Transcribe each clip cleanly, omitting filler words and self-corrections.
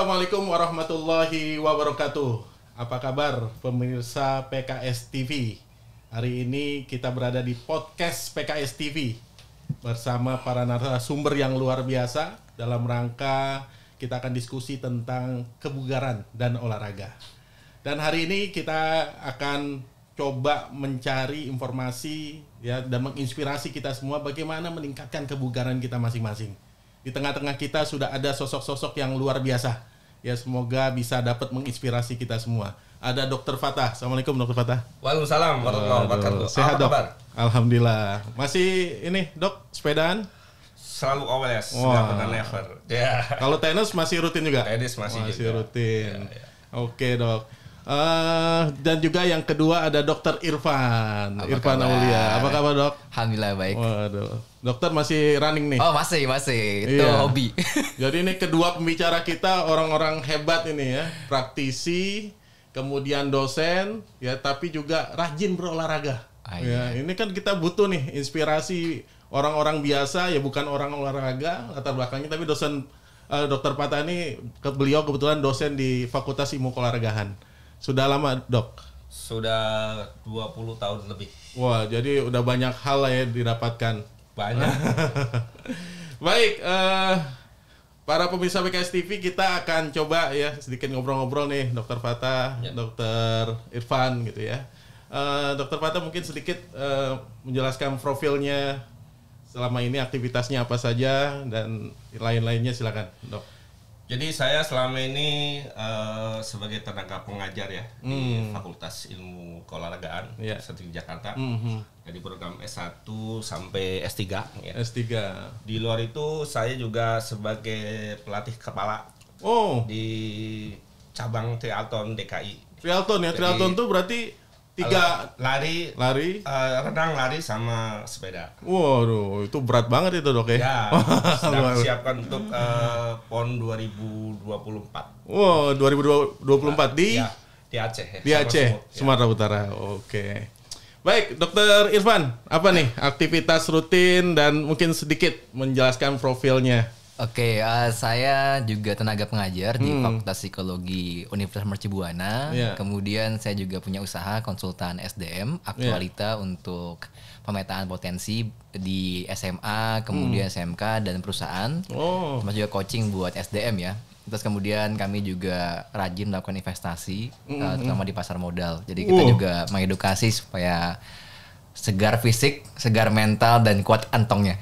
Assalamualaikum warahmatullahi wabarakatuh. Apa kabar pemirsa PKS TV? Hari ini kita berada di podcast PKS TV bersama para narasumber yang luar biasa dalam rangka kita akan diskusi tentang kebugaran dan olahraga. Dan hari ini kita akan coba mencari informasi ya dan menginspirasi kita semua bagaimana meningkatkan kebugaran kita masing-masing. Di tengah-tengah kita sudah ada sosok-sosok yang luar biasa. Ya semoga bisa dapat menginspirasi kita semua. Ada Dr. Fatah. Assalamualaikum Dr. Fatah. Waalaikumsalam warahmatullahi wabarakatuh. Sehat Dok? Kabar? Alhamdulillah. Masih ini Dok sepedaan? Selalu always, nggak pernah never. Ya. Kalau tenis masih rutin juga? Tenis masih juga. Rutin. Ya. Oke Dok. Dan juga yang kedua ada Dr. Irfan. Irfan Aulia. Apa kabar Dok? Alhamdulillah baik. Waduh. Dokter masih running nih? Oh masih. Itu hobi. Jadi ini kedua pembicara kita orang-orang hebat ini ya. Praktisi, kemudian dosen, ya tapi juga rajin berolahraga. Ya, ini kan kita butuh nih inspirasi orang-orang biasa ya bukan orang olahraga latar belakangnya tapi dosen Dr. Fatah ini beliau kebetulan dosen di Fakultas Ilmu Keolahragaan. Sudah lama Dok? Sudah 20 tahun lebih. Wah, jadi udah banyak hal lah ya didapatkan. Banyak. Baik, para pemirsa PKS TV kita akan coba ya sedikit ngobrol-ngobrol nih Dr. Fatah, ya. Dr. Irfan gitu ya. Dr. Fatah mungkin sedikit menjelaskan profilnya selama ini aktivitasnya apa saja dan lain-lainnya silakan Dok. Jadi saya selama ini sebagai tenaga pengajar ya di Fakultas Ilmu Keolahragaan di Jakarta. Jadi program S1 sampai S3 ya. S3. Di luar itu saya juga sebagai pelatih kepala di cabang triathlon DKI. Triathlon ya, triathlon itu berarti 3 lari, renang, lari sama sepeda. Waduh, itu berat banget itu Dok ya. Ya, sedang siapkan untuk PON 2024. Wow, 2024 di Aceh ya. Di Aceh, Sumatera Utara. Oke. Baik, Dokter Irfan, apa nih aktivitas rutin dan mungkin sedikit menjelaskan profilnya? Oke, saya juga tenaga pengajar di Fakultas Psikologi Universitas Mercubuana. Kemudian saya juga punya usaha konsultan SDM, aktualita untuk pemetaan potensi di SMA, kemudian SMK dan perusahaan. Termasuk juga coaching buat SDM ya. Terus kemudian kami juga rajin melakukan investasi, terutama di pasar modal. Jadi kita juga mengedukasi supaya segar fisik, segar mental, dan kuat kantongnya.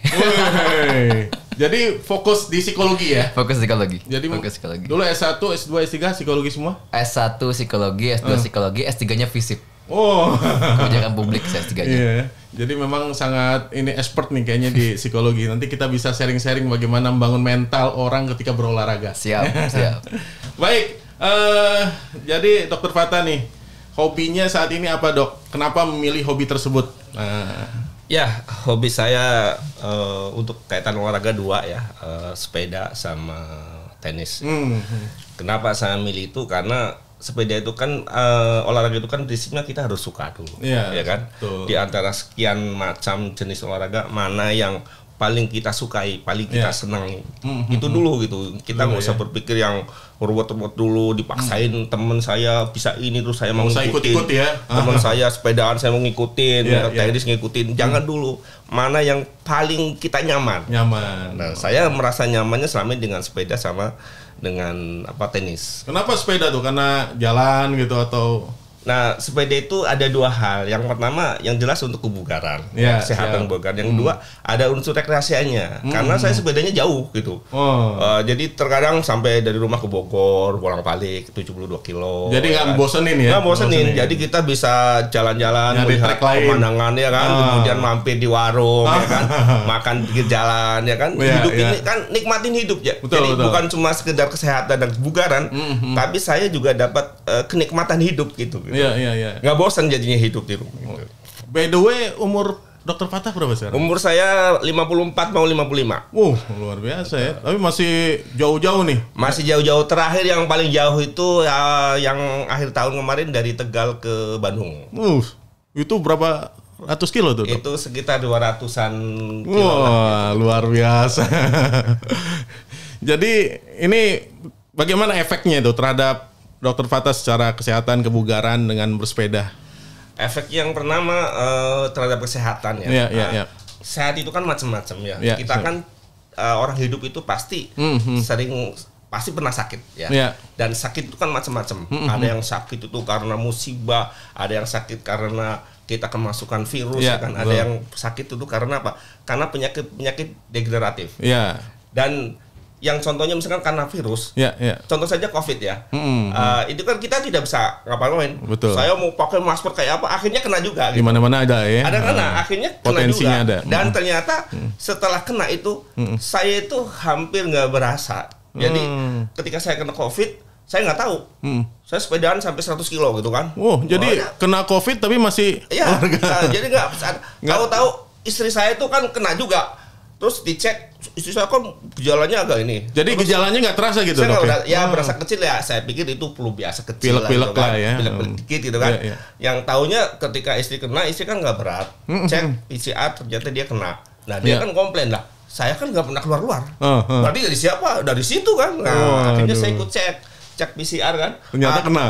Jadi fokus di psikologi ya? Fokus psikologi. Jadi fokus psikologi. Dulu S1, S2, S3 psikologi semua? S1 psikologi, S2 psikologi, S3-nya fisip. Kebijakan publik S3-nya. Iya. Jadi memang sangat ini expert nih kayaknya di psikologi. Nanti kita bisa sharing-sharing bagaimana membangun mental orang ketika berolahraga. Siap. Baik, jadi Dokter Fatah nih, hobinya saat ini apa Dok? Kenapa memilih hobi tersebut? Ya, hobi saya untuk kaitan olahraga 2 ya, sepeda sama tenis. Kenapa saya milih itu? Karena sepeda itu kan olahraga itu kan prinsipnya kita harus suka dulu, ya kan? Betul. Di antara sekian macam jenis olahraga mana yang paling kita sukai, paling kita senangi, itu dulu gitu. Kita nggak usah berpikir yang ruwet-ruwet dulu, dipaksain teman saya bisa ini terus saya mau ngikutin. Teman saya sepedaan saya mau ngikutin, tenis ngikutin. Jangan dulu, mana yang paling kita nyaman. Nah, saya merasa nyamannya selama ini dengan sepeda sama dengan tenis. Kenapa sepeda tuh? Karena jalan gitu atau? Nah, sepeda itu ada 2 hal. Yang pertama, yang jelas untuk kebugaran, kesehatan kebugaran. Yang kedua, ada unsur rekreasiannya. Karena saya sepedanya jauh gitu. Jadi terkadang sampai dari rumah ke Bogor, bolak balik 72 kilo. Jadi nggak bosenin ya? Nggak bosenin. Jadi kita bisa jalan-jalan, melihat pemandangan ya kan. Kemudian mampir di warung ya kan. Makan pinggir jalan ya kan. Hidup ini kan nikmatin hidup ya. Jadi bukan cuma sekedar kesehatan dan kebugaran, tapi saya juga dapat kenikmatan hidup gitu. Iya. Nggak bosan jadinya hidup di rumah. Gitu. By the way, umur Dokter Fatah berapa sekarang? Umur saya 54 mau 55. Luar biasa ya. Tapi masih jauh-jauh nih. Masih jauh-jauh. Terakhir yang paling jauh itu yang akhir tahun kemarin dari Tegal ke Bandung. Itu berapa ratus kilo tuh? Itu sekitar 200-an kilo. Wah, luar biasa. Jadi ini bagaimana efeknya itu terhadap Dokter Fathah secara kesehatan kebugaran dengan bersepeda? Efek yang pertama terhadap kesehatan ya. Sehat itu kan macam-macam ya. Kita kan orang hidup itu pasti pasti pernah sakit ya. Dan sakit itu kan macam-macam. Ada yang sakit itu karena musibah, ada yang sakit karena kita kemasukan virus, kan. Ada yang sakit itu karena apa? Karena penyakit degeneratif. Dan yang contohnya misalkan karena virus, contoh saja COVID ya, itu kan kita tidak bisa ngapain. Saya mau pakai masker kayak apa, akhirnya kena juga. Di mana-mana ada ya. Ada kena, akhirnya kena juga. Ada. Dan ternyata setelah kena itu, saya itu hampir nggak berasa. Jadi ketika saya kena COVID, saya nggak tahu. Saya sepedaan sampai 100 kilo gitu kan. Jadi kena COVID tapi masih olahraga. Jadi nggak tahu istri saya itu kan kena juga. Terus dicek, istri saya kan gejalanya agak ini. Jadi terus, gejalanya nggak terasa gitu dok? Berasa kecil ya. Saya pikir itu flu biasa kecil. Pilek-pilek lah ya. Pilek-pilek dikit gitu kan. Yang taunya ketika istri kena, istri kan nggak berat. Cek PCR ternyata dia kena. Nah dia kan komplain lah. Saya kan nggak pernah keluar-keluar. Berarti dari siapa? Dari situ kan. Nah akhirnya saya ikut cek PCR kan. Ternyata kena.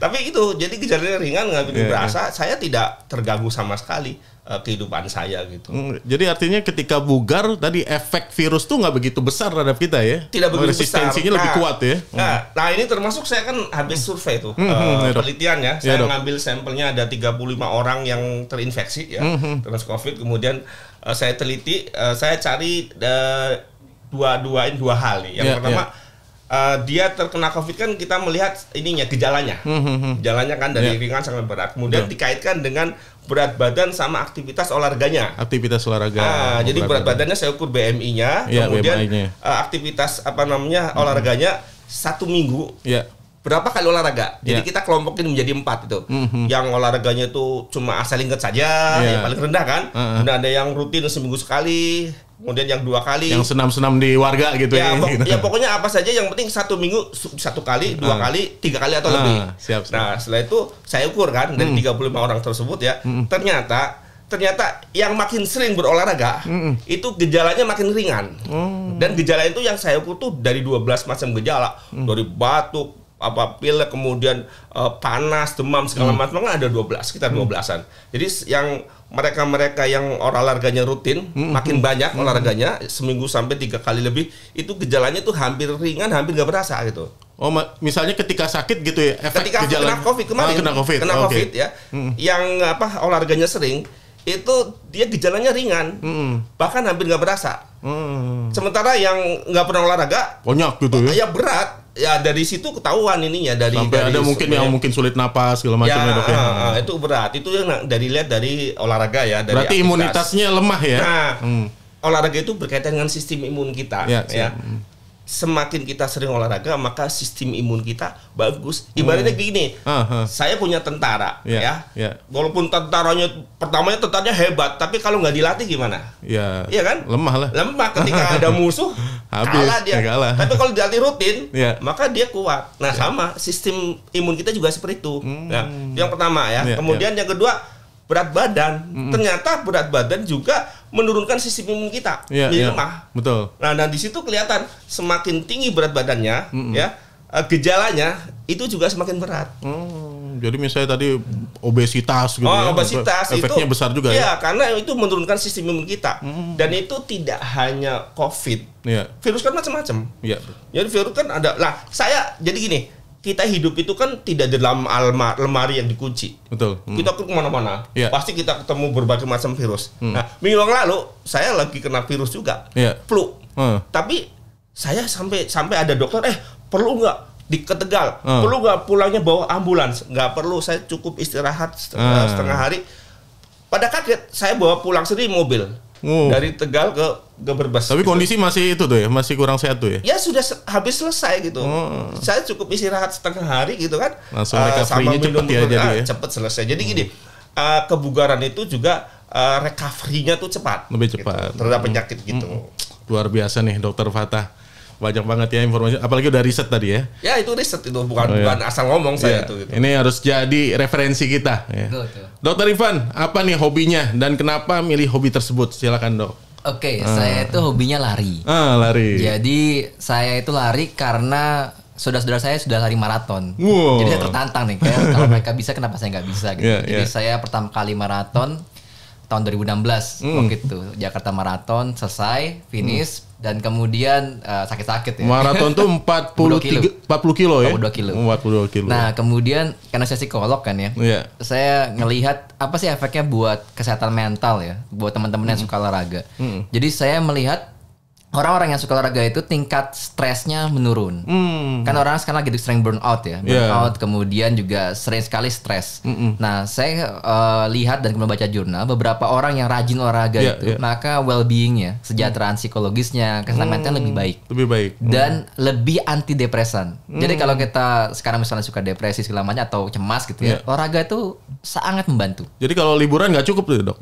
Tapi itu jadi gejalanya ringan, nggak begitu berasa. Saya tidak terganggu sama sekali kehidupan saya gitu. Jadi artinya ketika bugar tadi efek virus tuh nggak begitu besar terhadap kita ya? Tidak begitu besar. Resistensinya lebih kuat ya? Nah ini termasuk saya kan habis survei tuh penelitian ya. Saya ngambil sampelnya ada 35 orang yang terinfeksi ya terus COVID. Kemudian saya teliti, saya cari dua hal nih. Yang pertama dia terkena COVID kan kita melihat ininya gejalanya. Gejalanya kan dari ringan sampai berat. Kemudian dikaitkan dengan berat badan sama aktivitas olahraganya. Aktivitas olahraga. Jadi berat badannya saya ukur BMI-nya, kemudian aktivitas olahraganya 1 minggu. Berapa kali olahraga? Jadi kita kelompokin menjadi 4 itu. Yang olahraganya itu cuma asal ingat saja, yang paling rendah kan. Kemudian ada yang rutin seminggu sekali. Kemudian yang 2 kali, yang senam-senam di warga gitu ya. Pokoknya apa saja yang penting 1 minggu 1 kali, 2 kali, 3 kali atau lebih. Siap. Nah setelah itu saya ukur kan dari 35 orang tersebut ya. Ternyata yang makin sering berolahraga itu gejalanya makin ringan. Dan gejala itu yang saya ukur tuh dari 12 macam gejala, dari batuk, pilek, kemudian panas, demam segala macam kan ada 12, sekitar 12-an. Jadi yang mereka yang olahraganya rutin, makin banyak olahraganya, seminggu sampai 3 kali lebih, itu gejalanya tuh hampir ringan, hampir nggak berasa gitu. Misalnya ketika sakit gitu ya, ketika kena COVID kemarin, kena COVID ya, yang olahraganya sering, itu dia gejalanya ringan, bahkan hampir nggak berasa. Sementara yang nggak pernah olahraga, banyak gitu ya, berat. Ya dari situ ketahuan ininya sampai ada mungkin yang mungkin sulit napas segala macam ya dok ya. Itu berat. Itu yang lihat dari olahraga ya. Dari berarti aktivitas. Imunitasnya lemah ya. Nah, olahraga itu berkaitan dengan sistem imun kita. Ya. Semakin kita sering olahraga maka sistem imun kita bagus. Ibaratnya gini, saya punya tentara ya. Walaupun tentaranya hebat, tapi kalau nggak dilatih gimana? Iya kan? Lemah lah. Lemah ketika ada musuh, kalah dia. Tapi kalau dilatih rutin, maka dia kuat. Nah sama sistem imun kita juga seperti itu. Nah, yang pertama ya. Kemudian yang kedua berat badan. Ternyata berat badan juga menurunkan sistem imun kita, jadi lemah. Betul. Nah, di situ kelihatan semakin tinggi berat badannya, ya gejalanya itu juga semakin berat. Jadi misalnya tadi obesitas gitu ya. Obesitas efeknya itu besar juga ya. Karena itu menurunkan sistem imun kita. Dan itu tidak hanya COVID. Virus kan macam-macam. Jadi virus kan ada. Lah, saya jadi gini. Kita hidup itu kan tidak dalam lemari yang dikunci. Betul. Kita ke kemana-mana. Pasti kita ketemu berbagai macam virus. Nah, minggu yang lalu saya lagi kena virus juga, flu. Tapi saya sampai ada dokter, perlu nggak ke Tegal? Perlu nggak pulangnya bawa ambulans? Nggak perlu, saya cukup istirahat setengah hari. Pada kaget, saya bawa pulang sendiri mobil. Dari Tegal ke Brebes. Tapi kondisi masih itu tuh ya, masih kurang sehat tuh ya? Ya sudah habis selesai gitu. Saya cukup istirahat setengah hari gitu kan. Langsung recovery-nya cepet ya jadi ya? Cepet selesai. Jadi gini, kebugaran itu juga recovery-nya tuh cepat. Lebih cepat. Gitu, terhadap penyakit gitu. Luar biasa nih Dokter Fathah. Banyak banget ya informasi, apalagi udah riset tadi ya. Ya itu riset itu, bukan asal ngomong saya itu. Gitu. Ini harus jadi referensi kita. Ya. Dokter Ivan, apa nih hobinya dan kenapa milih hobi tersebut? Silakan dok. Oke, saya itu hobinya lari. Lari. Jadi saya itu lari karena saudara-saudara saya sudah lari maraton. Wow. Jadi saya tertantang nih, kayak kalau mereka bisa kenapa saya nggak bisa gitu. Jadi saya pertama kali maraton tahun 2016 waktu itu Jakarta Marathon selesai finish dan kemudian sakit-sakit ya. Maraton tuh 40 kilo ya. 42 kilo. 42 kilo. Nah, kemudian karena saya psikolog kan ya. Saya ngelihat apa sih efeknya buat kesehatan mental ya, buat teman-teman yang suka olahraga. Jadi saya melihat orang-orang yang suka olahraga itu tingkat stresnya menurun. Kan orang sekarang lagi sering burnout ya. Burnout kemudian juga sering sekali stres. Nah, saya lihat dan kemudian baca jurnal beberapa orang yang rajin olahraga itu, maka well-beingnya, kesejahteraan psikologisnya, kesehatan mental lebih baik. Lebih baik. Dan lebih anti depresan. Jadi kalau kita sekarang misalnya suka depresi segala macam atau cemas gitu ya, olahraga itu sangat membantu. Jadi kalau liburan nggak cukup tuh, Dok?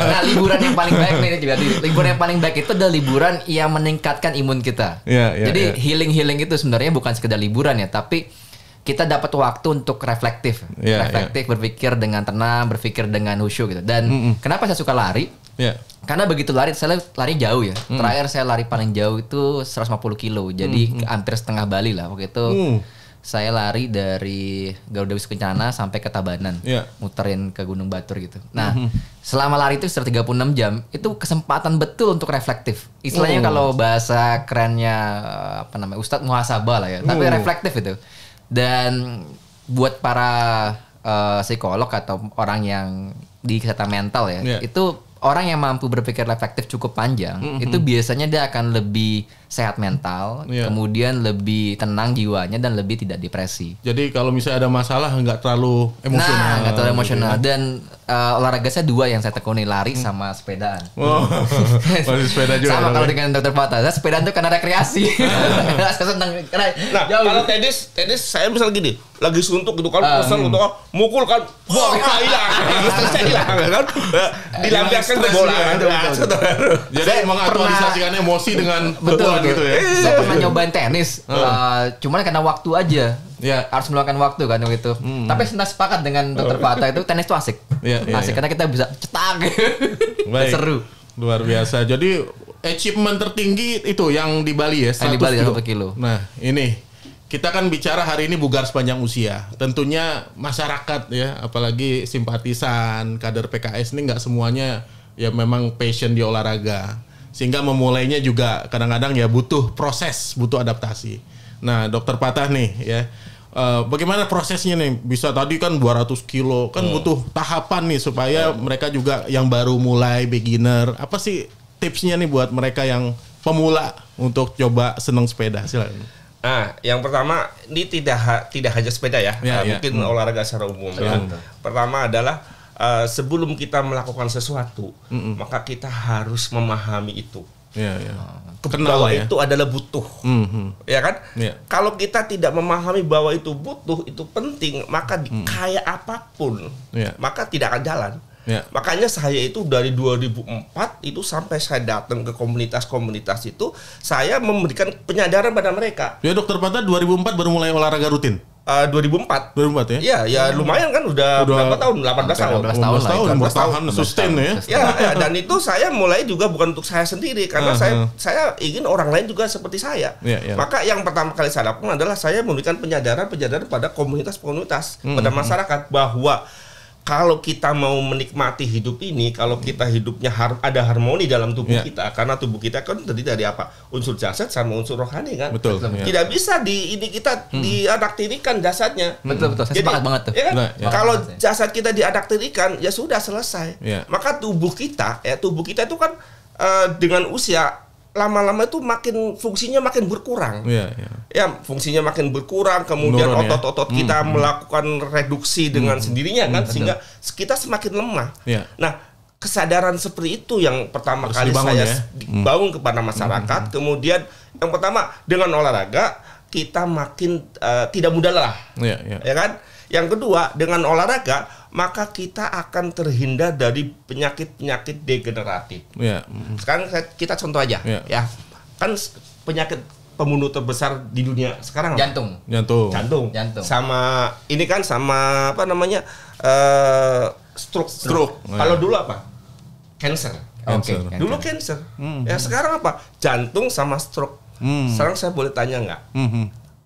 Nah, liburan yang paling baik nih juga. Liburan yang paling baik itu adalah liburan yang meningkatkan imun kita. Jadi healing itu sebenarnya bukan sekedar liburan ya, tapi kita dapat waktu untuk reflektif, berpikir dengan tenang, berpikir dengan khusyuk gitu. Dan kenapa saya suka lari? Karena begitu lari, saya lari jauh ya. Terakhir saya lari paling jauh itu 150 kilo, jadi hampir setengah Bali lah waktu itu. Saya lari dari Garuda Wisnu Kencana sampai ke Tabanan, muterin ke Gunung Batur gitu. Nah, selama lari itu sekitar 36 jam, itu kesempatan betul untuk reflektif. Istilahnya kalau bahasa kerennya apa namanya, Ustadz muhasabah lah ya, tapi reflektif itu. Dan buat para psikolog atau orang yang di kesehatan mental ya, itu orang yang mampu berpikir reflektif cukup panjang, itu biasanya dia akan lebih sehat mental, kemudian lebih tenang jiwanya dan lebih tidak depresi. Jadi kalau misalnya ada masalah nggak terlalu emosional. Nah, nggak terlalu emosional. Dan olahraga saya 2 yang saya tekuni, lari sama sepedaan. Masih sepeda juga. Sama kalau dengan Dokter Pata, saya sepedaan tuh karena rekreasi. Saya senang. Nah, kalau tenis saya misalnya gini, lagi suntuk gitu kan, kesel gitu kan, mukul kan, hilang, kan, dilampiaskan ke bola. Jadi mengaktualisasikan emosi dengan betul gitu ya. Saya pernah nyobain tenis, cuman karena waktu aja. Harus meluangkan waktu kan gitu. Tapi saya sepakat dengan Dokter Pata itu tenis itu asik. Asik karena kita bisa cetak. Seru. Luar biasa. Jadi achievement tertinggi itu yang di Bali ya, 100 kilo. Nah, ini kita kan bicara hari ini bugar sepanjang usia. Tentunya masyarakat ya, apalagi simpatisan, kader PKS ini nggak semuanya ya memang passion di olahraga. Sehingga memulainya juga kadang-kadang ya butuh proses, butuh adaptasi. Nah, Dokter Patah nih ya, bagaimana prosesnya nih? Bisa tadi kan 200 kilo, kan butuh tahapan nih supaya mereka juga yang baru mulai, beginner. Apa sih tipsnya nih buat mereka yang pemula untuk coba seneng sepeda? Silakan. Nah, yang pertama ini tidak hanya sepeda ya, mungkin olahraga secara umum. Pertama adalah sebelum kita melakukan sesuatu, maka kita harus memahami itu. Bahwa itu adalah butuh, ya kan? Kalau kita tidak memahami bahwa itu butuh, itu penting, maka kayak apapun, maka tidak akan jalan. Makanya saya itu dari 2004 itu sampai saya datang ke komunitas-komunitas itu, saya memberikan penyadaran pada mereka. Ya, Dokter Patah 2004 baru mulai olahraga rutin. 2004 ya. Ya lumayan kan, udah berapa tahun? 18 tahun bertahan sustain ya. Dan itu saya mulai juga bukan untuk saya sendiri, karena saya ingin orang lain juga seperti saya. Maka yang pertama kali saya lakukan adalah saya memberikan penyadaran pada komunitas-komunitas, pada masyarakat, bahwa kalau kita mau menikmati hidup ini, kalau kita hidupnya ada harmoni dalam tubuh kita, karena tubuh kita kan terdiri dari apa? Unsur jasad sama unsur rohani kan. Betul. Tidak bisa kita diadaktirikan jasadnya. Betul. Saya sepakat banget tuh. Ya kan? Kalau jasad kita diadaktirikan, ya sudah selesai. Maka tubuh kita itu kan dengan usia lama-lama itu fungsinya makin berkurang. Ya, fungsinya makin berkurang, kemudian otot-otot kita melakukan reduksi dengan sendirinya kan, sehingga kita semakin lemah. Nah, kesadaran seperti itu yang pertama kali saya bangun kepada masyarakat. Kemudian yang pertama, dengan olahraga kita makin tidak mudah lelah. Ya kan? Yang kedua, dengan olahraga maka kita akan terhindar dari penyakit-penyakit degeneratif. Sekarang kita contoh aja, ya kan penyakit pembunuh terbesar di dunia sekarang jantung. Sama ini kan apa namanya, stroke. Kalau dulu apa? Cancer. Oke. Dulu cancer. Ya sekarang apa? Jantung sama stroke. Sekarang saya boleh tanya nggak?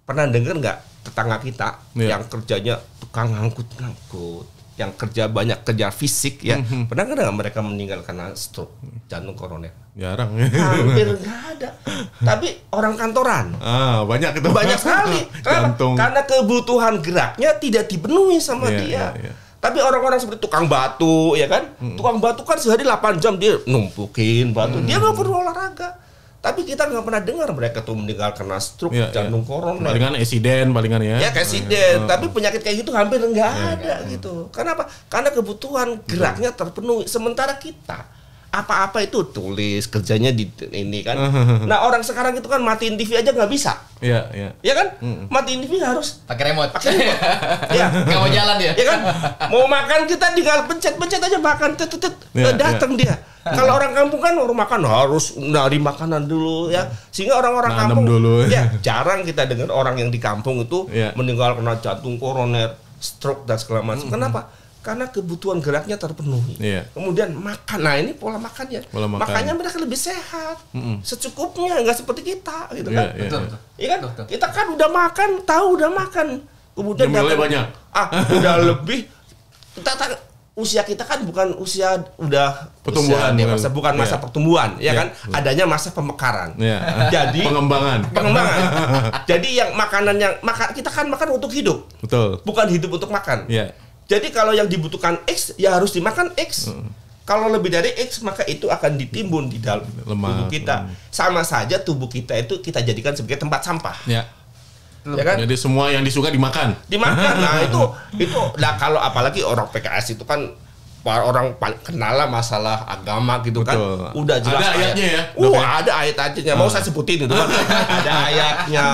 Pernah dengar nggak tetangga kita yang kerjanya tukang ngangkut-ngangkut, yang kerja banyak kerja fisik ya, pernah nggak mereka meninggal karena stroke, jantung koroner? Jarang. Hampir nggak ada. Tapi orang kantoran. Banyak itu. Banyak sekali. Karena kebutuhan geraknya tidak dipenuhi sama dia. Tapi orang-orang seperti tukang batu, ya kan? Tukang batu kan sehari 8 jam dia numpukin batu. Dia nggak perlu olahraga. Tapi kita nggak pernah dengar mereka tuh meninggal karena stroke, jantung koroner. Palingan palingan ya. Ya eksiden. Tapi penyakit kayak gitu hampir nggak ada gitu. Kenapa? Karena kebutuhan geraknya terpenuhi. Sementara kita apa-apa itu tulis kerjanya di ini kan. Nah orang sekarang itu kan matiin TV aja nggak bisa. Iya. Ya kan? Matiin TV harus pakai remote. Ya. Nggak mau jalan dia. Ya kan? Mau makan kita tinggal pencet aja makan. Datang dia. Kalau orang kampung kan orang makan harus nari makanan dulu ya. Sehingga orang-orang kampung dulu. Ya jarang kita dengar orang yang di kampung itu meninggal karena jantung koroner, stroke dan segala macam. Kenapa? Karena kebutuhan geraknya terpenuhi. Kemudian makan, nah ini pola makannya. Makanya mereka lebih sehat, secukupnya, nggak seperti kita, gitu kan? Betul. Iya kan? Kita kan udah makan, tahu udah makan, kemudian banyak. Udah lebih. Usia kita kan bukan usia udah pertumbuhan, bukan masa pertumbuhan, ya kan? Adanya masa pemekaran. Jadi pengembangan. Jadi yang makanan yang kita kan makan untuk hidup, betul. Bukan hidup untuk makan. Jadi kalau yang dibutuhkan X ya harus dimakan X. Kalau lebih dari X maka itu akan ditimbun di dalam tubuh kita. Sama saja tubuh kita itu kita jadikan sebagai tempat sampah. Ya kan? Jadi semua yang disuka dimakan. Nah itu kalau apalagi orang PKS itu kan orang paling kenal lah masalah agama gitu. Betul. Kan. Udah jelas ada ayatnya ya. Ada ayat-ayatnya. Mau saya sebutin itu kan. Ada ayatnya,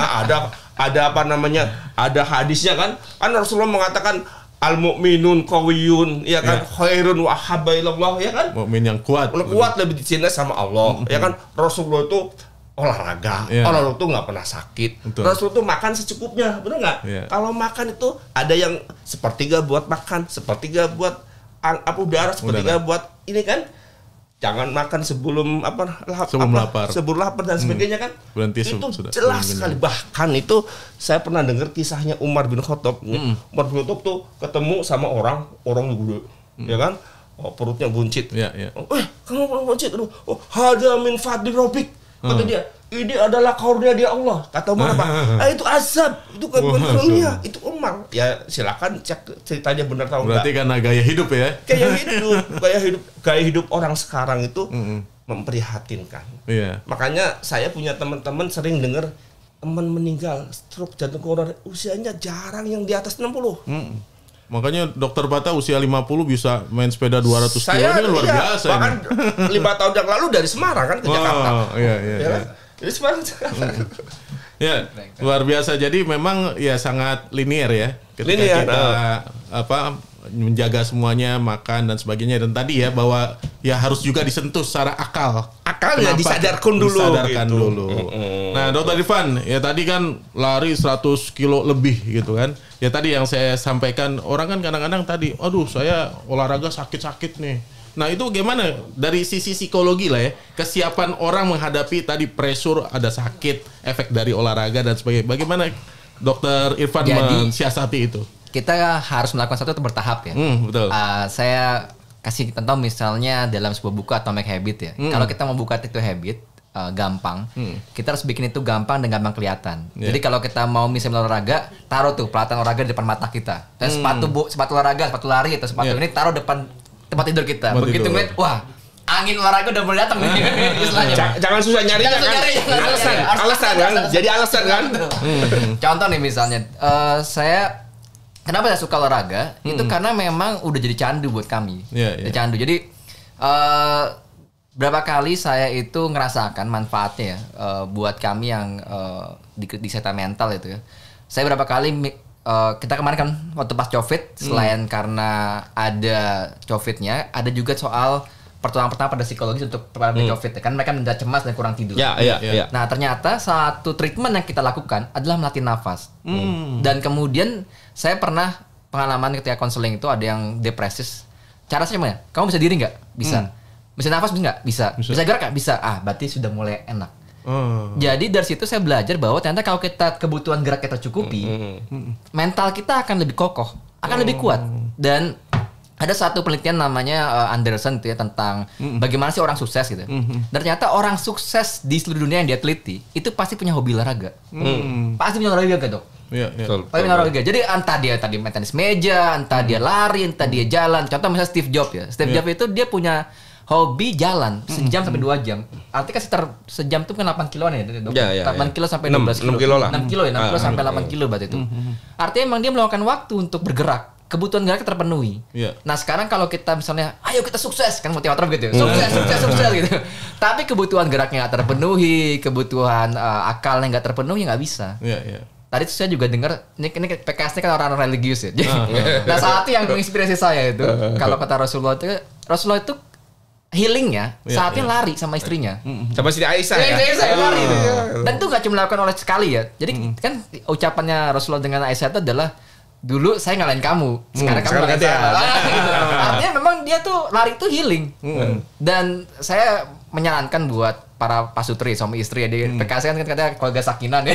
ada apa namanya? Ada hadisnya kan. Kan Rasulullah mengatakan al-mu'minun qawiyun, ya kan, khairun wa habba ilallah, ya kan? Mukmin yang kuat lebih dicintai sama Allah, ya kan? Rasulullah itu olahraga, Rasulullah itu nggak pernah sakit, Rasulullah itu makan secukupnya, benar nggak? Kalau makan itu ada yang sepertiga buat makan, sepertiga buat udara, sepertiga buat ini kan? Jangan makan sebelum lapar dan sebagainya kan. Berhenti itu jelas sekali. Bahkan itu saya pernah dengar kisahnya Umar bin Khattab. Umar bin Khattab tuh ketemu sama orang gede, ya kan? Perutnya buncit. Kamu buncit. Hada min fadli rabbik. Kata dia, ini adalah karunia dia Allah. Kata Umar apa? Itu azab, itu kan bukan karunia, itu Umar. Ya silakan cek ceritanya benar tahu enggak. Berarti karena gaya hidup ya. Gaya hidup orang sekarang itu memprihatinkan. Makanya saya punya teman-teman sering dengar teman meninggal stroke jantung koroner usianya jarang yang di atas 60. Makanya Dokter Bata usia 50 bisa main sepeda 200 km ini luar biasa. Bahkan 5 tahun yang lalu dari Semarang kan ke Jakarta. Dari Semarang. Luar biasa. Jadi memang ya sangat linear ya. Ketika kita menjaga semuanya, makan dan sebagainya, dan tadi ya bahwa ya harus juga disentuh secara akalnya disadarkan dulu. Nah, Dokter Irfan, ya tadi kan lari 100 kilo lebih gitu kan. Ya tadi yang saya sampaikan, orang kan kadang-kadang tadi, aduh saya olahraga sakit-sakit nih. Nah itu gimana dari sisi psikologi lah ya, kesiapan orang menghadapi tadi pressure, ada sakit, efek dari olahraga dan sebagainya. Bagaimana Dokter Irfan mensiasati itu? Kita harus melakukan sesuatu bertahap ya. Betul. Saya kasih contoh misalnya dalam sebuah buku Atomic Habit ya. Kalau kita mau buka itu habit, gampang. Kita harus bikin itu gampang dan gampang kelihatan. Jadi kalau kita mau misalnya olahraga, taruh tuh peralatan olahraga di depan mata kita. Dan sepatu olahraga, sepatu lari atau sepatu ini taruh depan tempat tidur kita. Begitu ngeliat, wah, angin olahraga udah mulai datang nih. Jangan susah nyarinya kan. Alasan kan. Jadi alasan kan. Contoh nih misalnya, kenapa saya suka olahraga? Itu karena memang udah jadi candu buat kami. Candu. Jadi berapa kali saya itu ngerasakan manfaatnya ya, buat kami yang di kesehatan mental itu ya. Saya berapa kali kita kemarin kan waktu pas COVID, selain karena ada COVID-nya, ada juga soal pertolongan pada psikologis untuk pada COVID. Kan mereka menjadi cemas dan kurang tidur. Nah ternyata satu treatment yang kita lakukan adalah melatih nafas. Dan kemudian saya pernah pengalaman ketika konseling itu ada yang depresis. Cara saya gimana? Kamu bisa diri nggak? Bisa. Mesin nafas bisa nggak? Bisa gerak nggak? Bisa. Berarti sudah mulai enak. Jadi dari situ saya belajar bahwa ternyata kalau kita kebutuhan gerak kita tercukupi, mental kita akan lebih kokoh, akan lebih kuat. Dan ada satu penelitian namanya Anderson gitu ya, tentang bagaimana sih orang sukses gitu. Dan ternyata orang sukses di seluruh dunia yang dia teliti itu pasti punya hobi olahraga. Pasti punya olahraga Dok. Iya. Pasti punya olahraga. Jadi entah dia tadi main tenis meja, entah dia lari, entah dia jalan. Contoh misalnya Steve Jobs ya. Steve Jobs itu dia punya hobi jalan sejam sampai 2 jam. Artinya kan sekitar sejam itu kan 8 kiloan ya, Dok. 8 kilo sampai 12 kilo. 6 kilo lah. 6 kilo ya, 6 kilo sampai 8 kilo berarti itu. Artinya emang dia meluangkan waktu untuk bergerak. Kebutuhan gerak terpenuhi. Nah sekarang kalau kita misalnya, ayo kita sukses, kan motivator gitu, sukses gitu. Tapi kebutuhan geraknya nggak terpenuhi, kebutuhan akalnya nggak terpenuhi, nggak bisa. Tadi saya juga dengar, ini PKS ini kan orang-orang religius ya. Nah saat itu yang menginspirasi saya itu, kalau kata Rasulullah itu healingnya saatnya lari sama istrinya. Sama Siti Aisyah ya. Saya lari itu. Dan itu nggak cuma dilakukan oleh sekali ya. Jadi kan ucapannya Rasulullah dengan Aisyah itu adalah, dulu saya ngalahin kamu, sekarang kamu ngalahin saya. Gitu. Artinya memang dia tuh lari itu healing. Dan saya menyarankan buat para pasutri suami istri ya di PKS kan katanya keluarga sakinan ya.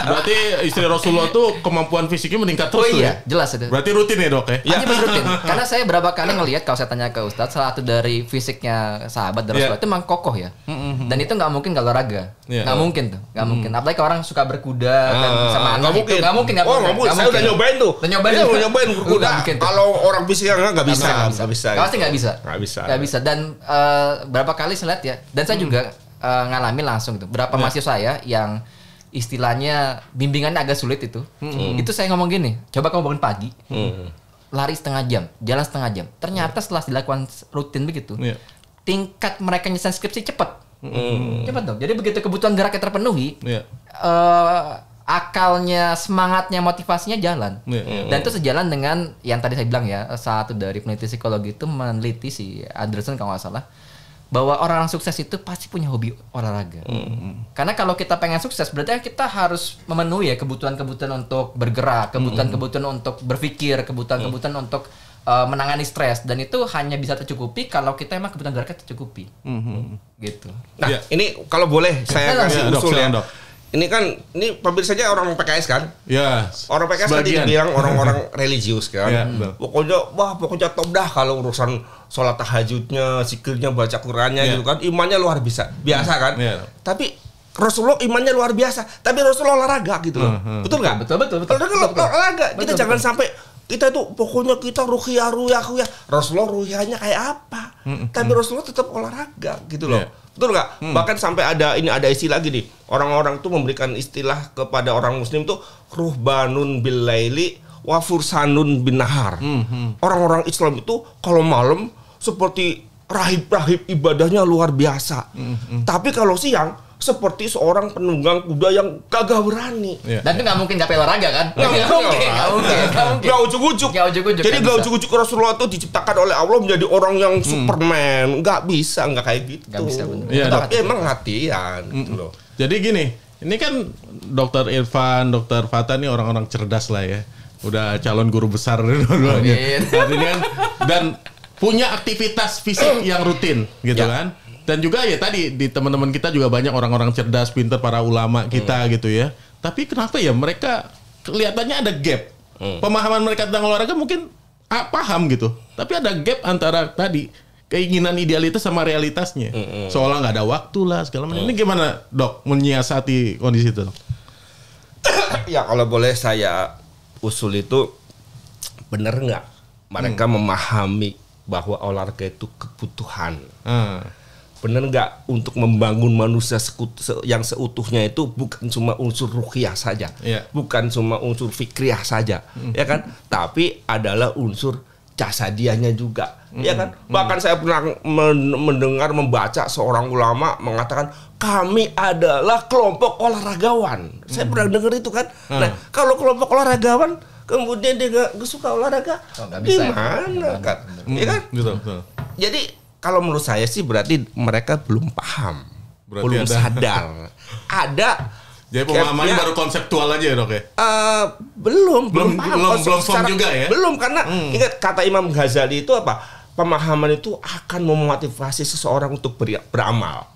Berarti istri Rasulullah tuh kemampuan fisiknya meningkat terus ya? Jelas itu. Berarti rutin ya Dok ya? Iya rutin. Karena saya berapa kali ngelihat kalau saya tanya ke Ustadz, salah satu dari fisiknya sahabat dari Rasulullah itu memang kokoh ya. Dan itu nggak mungkin nggak olahraga. Nggak mungkin tuh, nggak mungkin. Apalagi kalau orang suka berkuda kan sama anak itu nggak mungkin. Saya udah nyobain tuh. Udah nyobain berkuda. Kalau orang fisiknya nggak bisa. Pasti nggak bisa. Dan berapa kali saya lihat ya. Dan saya juga ngalami langsung tuh. Berapa mahasiswa saya yang istilahnya bimbingannya agak sulit itu. Itu saya ngomong gini, coba kamu bangun pagi, lari setengah jam, jalan setengah jam. Ternyata setelah dilakukan rutin begitu, tingkat mereka nyelesain skripsi cepat. Cepat dong. Jadi begitu kebutuhan geraknya terpenuhi, akalnya, semangatnya, motivasinya jalan. Dan itu sejalan dengan yang tadi saya bilang ya, satu dari peneliti psikologi itu meneliti si Anderson kalau nggak salah, bahwa orang sukses itu pasti punya hobi olahraga. Karena kalau kita pengen sukses, berarti kita harus memenuhi ya kebutuhan-kebutuhan untuk bergerak, kebutuhan-kebutuhan untuk berpikir, kebutuhan-kebutuhan untuk menangani stres. Dan itu hanya bisa tercukupi kalau kita emang kebutuhan geraknya tercukupi. Gitu. Nah, ini kalau boleh saya kasih usul ya. Ini kan, ini pemirsa-nya orang PKS kan? Ya. Orang PKS tadi dibilang orang-orang religius kan? Pokoknya top dah kalau urusan sholat tahajudnya, zikirnya, baca Qurannya gitu kan. Imannya luar biasa kan? Tapi Rasulullah imannya luar biasa. Tapi Rasulullah olahraga gitu loh. Betul nggak? Betul. Olahraga. Kita jangan sampai kita tuh pokoknya kita ruhiyah. Rasulullah ruhiyahnya kayak apa? Tapi Rasulullah tetap olahraga gitu loh. Betul nggak? Bahkan sampai ada istilah gini, orang-orang tuh memberikan istilah kepada orang muslim tuh ruhbanun bil laili wa fursanun bin nahar. Orang-orang Islam itu kalau malam seperti rahib-rahib ibadahnya luar biasa. Tapi kalau siang seperti seorang penunggang kuda yang gagah berani. Dan itu nggak mungkin capek olahraga kan? Nggak mungkin. Nggak ujuk-ujuk. Jadi nggak ujuk-ujuk Rasulullah itu diciptakan oleh Allah menjadi orang yang Superman. Nggak bisa, nggak kayak gitu. Nggak bisa bener. Tapi emang latihan gitu loh. Jadi gini, ini kan Dokter Irfan, Dokter Fata nih orang-orang cerdas lah ya. Udah calon guru besar dua-duanya. Artinya kan, dan punya aktivitas fisik yang rutin gitu kan. Dan juga ya tadi di teman-teman kita juga banyak orang-orang cerdas, pintar, para ulama kita gitu ya. Tapi kenapa ya mereka kelihatannya ada gap. Pemahaman mereka tentang olahraga mungkin paham gitu. Tapi ada gap antara tadi keinginan idealitas sama realitasnya. Seolah nggak ada waktu lah segala macam. Ini gimana Dok menyiasati kondisi itu? Ya kalau boleh saya usul itu, benar nggak mereka memahami bahwa olahraga itu kebutuhan. Benar nggak untuk membangun manusia yang seutuhnya itu bukan cuma unsur ruhiyah saja, bukan cuma unsur fikriah saja, ya kan? Tapi adalah unsur jasadiahnya juga, ya kan? Bahkan saya pernah membaca seorang ulama mengatakan kami adalah kelompok olahragawan. Saya pernah dengar itu kan. Nah, kalau kelompok olahragawan kemudian dia nggak suka olahraga, gimana kan? Ya kan? Betul. Jadi kalau menurut saya sih berarti mereka belum paham, belum sadar. Ada. Jadi pemahamannya baru konseptual aja ya Dok ya? Belum paham. Belum form juga ya? Belum, karena ingat kata Imam Ghazali itu apa? pemahaman itu akan memotivasi seseorang untuk beramal.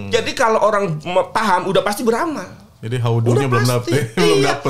Jadi kalau orang paham udah pasti beramal. Jadi haudunya belum dapet.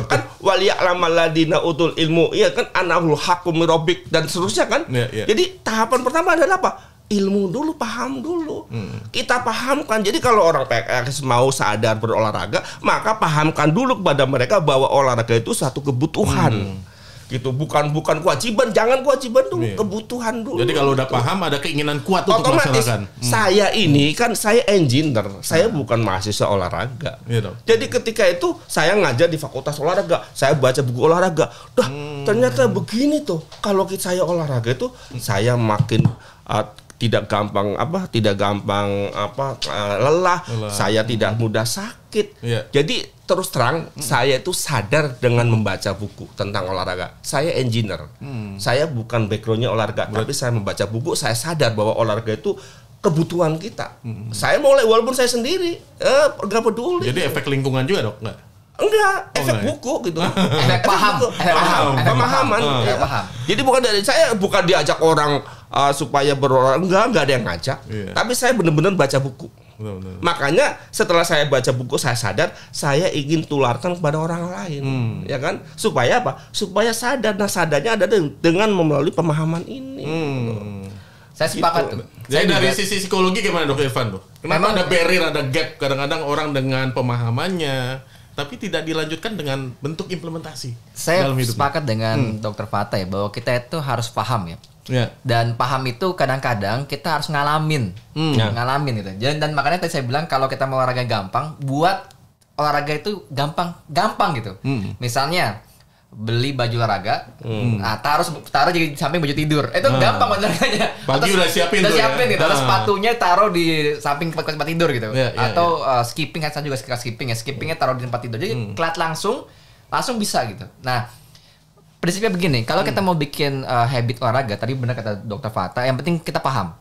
Kan waliya'lamal ladina utul ilmu, iya kan, anahul haqqu mir rabbik dan seterusnya kan. Jadi tahapan pertama adalah apa? Ilmu dulu, paham dulu. Kita pahamkan. Jadi kalau orang PKS mau sadar berolahraga, maka pahamkan dulu kepada mereka bahwa olahraga itu satu kebutuhan. Gitu, bukan kewajiban, jangan kewajiban dulu, kebutuhan dulu. Jadi kalau udah paham ada keinginan kuat untuk melaksanakan. Saya ini kan saya engineer, saya bukan mahasiswa olahraga. Jadi ketika itu saya ngajar di fakultas olahraga, saya baca buku olahraga. Ternyata begini tuh. Kalau saya olahraga itu saya makin tidak gampang lelah, saya tidak mudah sakit. Jadi terus terang, saya itu sadar dengan membaca buku tentang olahraga. Saya engineer, saya bukan backgroundnya olahraga, tapi saya membaca buku, saya sadar bahwa olahraga itu kebutuhan kita. Saya mulai walaupun saya sendiri, nggak peduli. Jadi efek lingkungan juga dok, nggak? Enggak, efek buku gitu. Efek pemahaman. Jadi bukan diajak orang supaya berolahraga, enggak ada yang ngajak. Tapi saya benar-benar baca buku. Betul. Makanya setelah saya baca buku, saya sadar saya ingin tularkan kepada orang lain, ya kan? Supaya apa? Supaya sadar. Nah, sadarnya ada dengan melalui pemahaman ini. Saya sepakat tuh. Jadi dari sisi psikologi gimana dok Irfan tuh? Kenapa ada barrier, ada gap kadang-kadang orang dengan pemahamannya tapi tidak dilanjutkan dengan bentuk implementasi? Saya sepakat dengan Dr. Fata ya, bahwa kita itu harus paham ya. Dan paham itu kadang-kadang kita harus ngalamin gitu. Dan makanya tadi saya bilang kalau kita mau olahraga gampang, buat olahraga itu gampang gitu. Misalnya beli baju olahraga, taruh jadi samping baju tidur, itu gampang olahraganya. Pagi udah siapin gitu. Terus sepatunya taruh di samping tempat tidur gitu. Atau skipping, kan saya juga suka skipping ya. Skippingnya taruh di tempat tidur, jadi kelat langsung bisa gitu. Nah, prinsipnya begini, kalau kita mau bikin habit olahraga, tadi benar kata Dr. Fata, yang penting kita paham.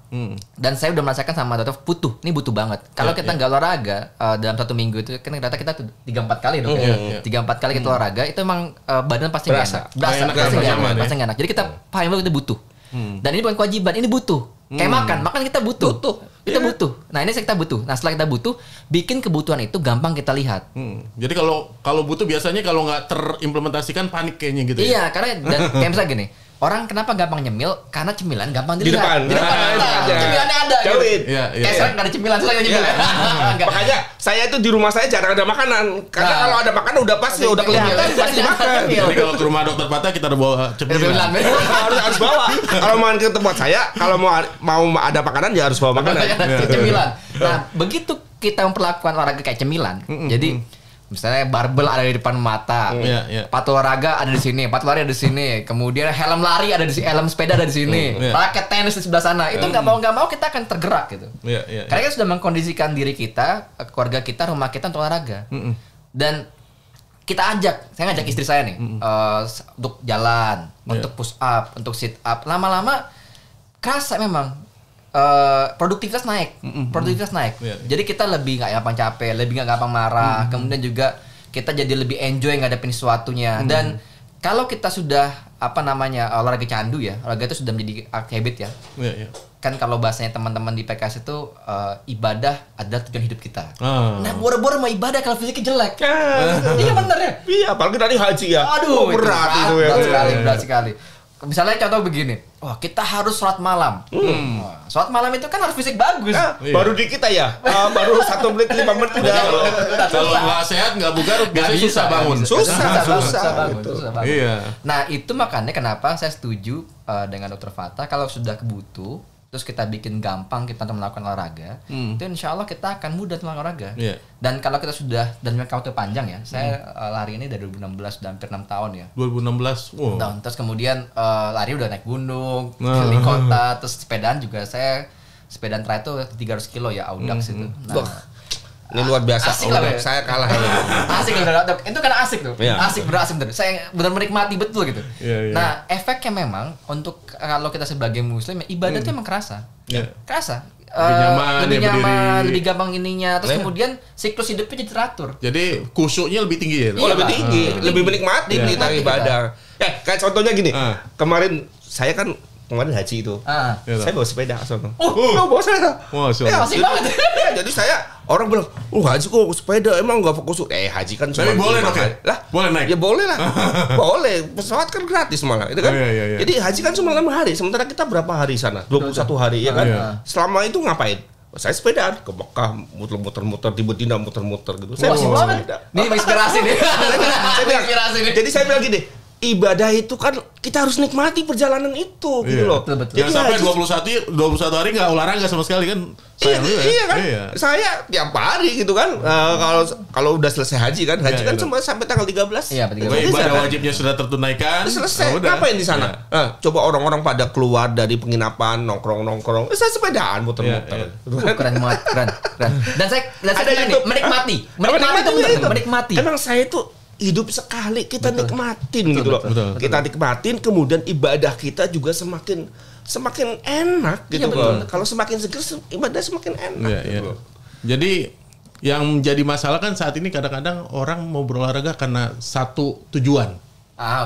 Dan saya udah merasakan sama Dr. ini butuh banget. Kalau kita nggak olahraga dalam 1 minggu itu, kan ternyata kita 3-4 kali dong. 3-4 kali kita olahraga, itu emang badan pasti nggak enak. Pasti nggak enak. Jadi kita paham bahwa kita butuh. Dan ini bukan kewajiban, ini butuh. Kayak makan kita butuh. Kita butuh. Nah, ini kita butuh. Nah, setelah kita butuh, bikin kebutuhan itu gampang kita lihat. Jadi kalau butuh biasanya kalau nggak terimplementasikan panik kayaknya gitu. Iya, karena kayak misalnya gini, orang kenapa gampang nyemil? Karena cemilan gampang dilihat. Di depan ada. Cemilannya ada. Kayak sekarang nggak ada cemilan, susah nyemil. Makanya saya itu di rumah saya jarang ada makanan. Karena kalau ada makanan udah pasti udah kelihatan pasti makan. Jadi kalau ke rumah dokter Fata kita udah bawa cemilan. Harus bawa. Kalau mau ke tempat saya, kalau mau ada makanan ya harus bawa makanan. Cemilan. Nah, begitu kita memperlakukan olahraga kayak cemilan. Jadi misalnya barbel ada di depan mata, sepatu olahraga ada di sini, sepatu lari ada di sini, kemudian helm lari ada di sini, helm sepeda ada di sini, raket tenis di sebelah sana. Itu nggak mau kita akan tergerak gitu. Karena kita sudah mengkondisikan diri kita, keluarga kita, rumah kita untuk olahraga. Dan kita saya ngajak istri saya nih untuk jalan, untuk push up, untuk sit up. Lama-lama kerasa memang produktivitas naik. Jadi kita lebih nggak gampang capek, lebih nggak gampang marah. Kemudian juga kita jadi lebih enjoy ngadepin sesuatunya. Dan kalau kita sudah olahraga candu ya, olahraga itu sudah menjadi habit ya. Kan kalau bahasanya teman-teman di PKS itu ibadah adalah tujuan hidup kita. Nah, boro-boro mau ibadah kalau fisiknya jelek. Iya bener ya. Iya, apalagi dari haji ya. Aduh, berat itu ya. Berat sekali. Misalnya contoh begini, kita harus sholat malam. Sholat malam itu kan harus fisik bagus. Baru di kita ya, baru 1 menit 5 menit udah. Kalau nggak sehat nggak bugar, biasanya susah bangun. Susah bangun. Iya. Nah, itu makanya kenapa saya setuju dengan Dr. Fata, kalau sudah kebutuh, terus kita bikin gampang kita untuk melakukan olahraga, itu insya Allah kita akan mudah melakukan olahraga. Dan kalau kita sudah dan waktu panjang ya, saya lari ini dari 2016 sudah hampir 6 tahun ya. 2016, wow. Terus kemudian lari udah naik gunung, keliling kota, terus sepedaan juga saya sepedaan trail itu 300 kilo ya, Audax itu. Ini luar biasa. Asik lah, saya kalah. Asik loh, itu kan asik tuh. Asik bener. Saya benar menikmati betul gitu. Nah, efeknya memang untuk kalau kita sebagai muslim, ibadah itu emang kerasa. Kerasa. Lebih nyaman, lebih gampang ininya. Terus kemudian siklus hidupnya jadi teratur. Jadi khusyuknya lebih tinggi ya? Lebih tinggi. Lebih menikmati kita ibadah. Kayak contohnya gini. Kemarin saya kan kemarin haji itu. Saya bawa sepeda sono. Bawa sepeda. Asik banget. Ya, jadi saya orang bilang, haji kok sepeda emang nggak fokus. Haji kan cuma. Tapi boleh dong ya? Lah, boleh naik. Ya boleh lah. Boleh. Pesawat kan gratis malah, itu kan. Iya. Jadi haji kan cuma 6 hari. Sementara kita berapa hari sana? 21 hari ya kan. Selama itu ngapain? Saya sepedaan ke Mekah, muter-muter di Medina, muter-muter gitu. Saya sepeda. Ini inspirasi nih. Jadi saya bilang gini, ibadah itu kan kita harus nikmati perjalanan itu gitu loh. Betul. Jadi sampai 21 hari nggak olahraga sama sekali kan. Iya kan. Saya tiap hari gitu kan. Kalau udah selesai haji kan cuma sampai tanggal 13. Iya, ibadah wajibnya sudah tertunaikan. Selesai. Ngapain di sana? Coba orang-orang pada keluar dari penginapan, nongkrong. Saya sepedaan muter-muter. Keren banget, keren. Dan saya menikmati. Emang saya itu hidup sekali, kita nikmatin gitu loh. Kita nikmatin, kemudian ibadah kita juga semakin enak gitu loh. Kalau semakin seger, ibadah semakin enak gitu loh. Jadi yang menjadi masalah kan saat ini kadang-kadang orang mau berolahraga karena satu tujuan.